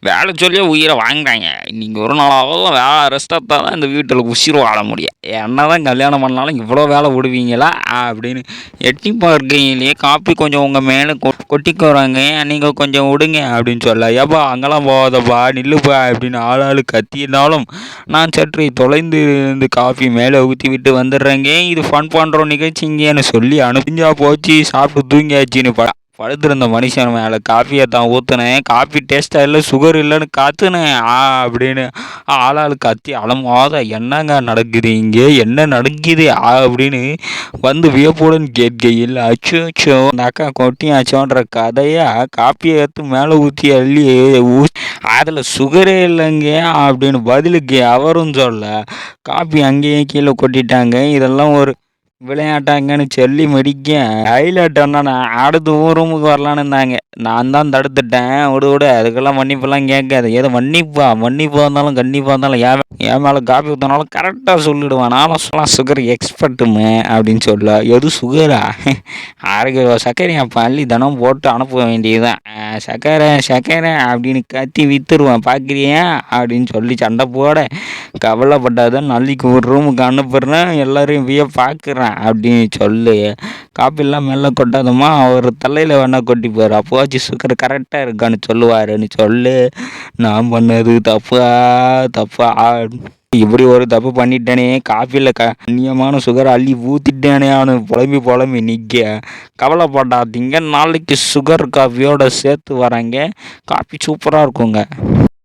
வேலை சொல்லியே உயிரை வாங்குறாங்க. இன்னைக்கு ஒரு நாளாவது வேலை ரெஸ்ட் எடுத்தா தான் இந்த வீட்டில் உசிர் வாழ முடியும். என்ன தான் கல்யாணம் பண்ணாலும் இவ்வளோ வேலை விடுவீங்களா அப்படின்னு எட்டி பார்க்கையிலேயே காப்பி கொஞ்சம் உங்கள் மேலே கொட்டிக்கோறாங்க, நீங்கள் கொஞ்சம் விடுங்க அப்படின்னு சொல்ல, ஏப்பா அங்கெல்லாம் போகாதப்பா நில்லுப்பா அப்படின்னு ஆளாளு கத்தியிருந்தாலும் நான் சற்று தொலைந்து இருந்து காஃபி மேலே ஊற்றி விட்டு வந்துடுறேங்க. இது ஃபன் பண்ணுற நிகழ்ச்சிங்கன்னு சொல்லி அனுப்பிஞ்சா போச்சு. சாப்பிட்டு தூங்கியாச்சின்னு படுத்திருந்த மனுஷன் மேலே காஃபியை தான் ஊற்றுனேன். காஃபி டேஸ்ட்டாக இல்லை, சுகர் இல்லைன்னு காத்துனேன் அப்படின்னு ஆளாளு கத்தி அலமாத, என்னங்க நடக்குது இங்கே, என்ன நடக்குது அப்படின்னு வந்து வியப்புடன் கேட்கையில், அச்சோ அந்த அக்கா கொட்டியாச்சோன்ற கதையாக காப்பியை எடுத்து மேலே ஊற்றி அள்ளி அதில் சுகரே இல்லைங்க அப்படின்னு பதிலுக்கு அவரும் சொல்ல, காப்பி அங்கேயே கீழே கொட்டிட்டாங்க. இதெல்லாம் ஒரு விளையாட்டாங்கன்னு சொல்லி முடிக்க, ஹைலைட் என்னன்னா அடுத்து ரூமுக்கு வரலான்னு இருந்தாங்க. நான் தான் தடுத்துட்டேன். விடு அதுக்கெல்லாம் மன்னிப்பெல்லாம் கேட்காது. ஏதோ மன்னிப்பாக இருந்தாலும் கண்டிப்பாக இருந்தாலும் என் மேலே காப்பி ஊற்றினாலும் கரெக்டாக சொல்லிவிடுவேன். நானும் சொல்லலாம் சுகர் எக்ஸ்பர்ட்டுமே அப்படின்னு சொல்ல, எது சுகரா? 6 கிலோ சர்க்கரையை பள்ளி தினம் போட்டு அனுப்ப வேண்டியதுதான். சர்க்கரை அப்படின்னு கத்தி விற்றுருவேன் பார்க்குறியா அப்படின்னு சொல்லி சண்டை போட, கவலைப்பட்டாதான் நள்ளிக்கு ஒரு ரூமுக்கு அனுப்புகிறேன், எல்லோரையும் பார்க்குறேன் அப்படின்னு சொல்லி, காப்பிலாம் மேலே கொட்டாதம்மா அவர் தலையில் வேணால் கொட்டிப்பார், அப்போவாச்சும் சுகர் கரெக்டாக இருக்கான்னு சொல்லுவாருன்னு சொல்லு. நான் பண்ணது தப்பா இப்படி ஒரு தப்பு பண்ணிட்டேனே, காஃபியில் கண்ணியமான சுகர் அள்ளி ஊற்றிட்டேனே அவனு புலம்பி நிற்க, கவலைப்படாதீங்க, நாளைக்கு சுகர் காஃபியோட சேர்த்து வரேங்க. காஃபி சூப்பராக இருக்குங்க.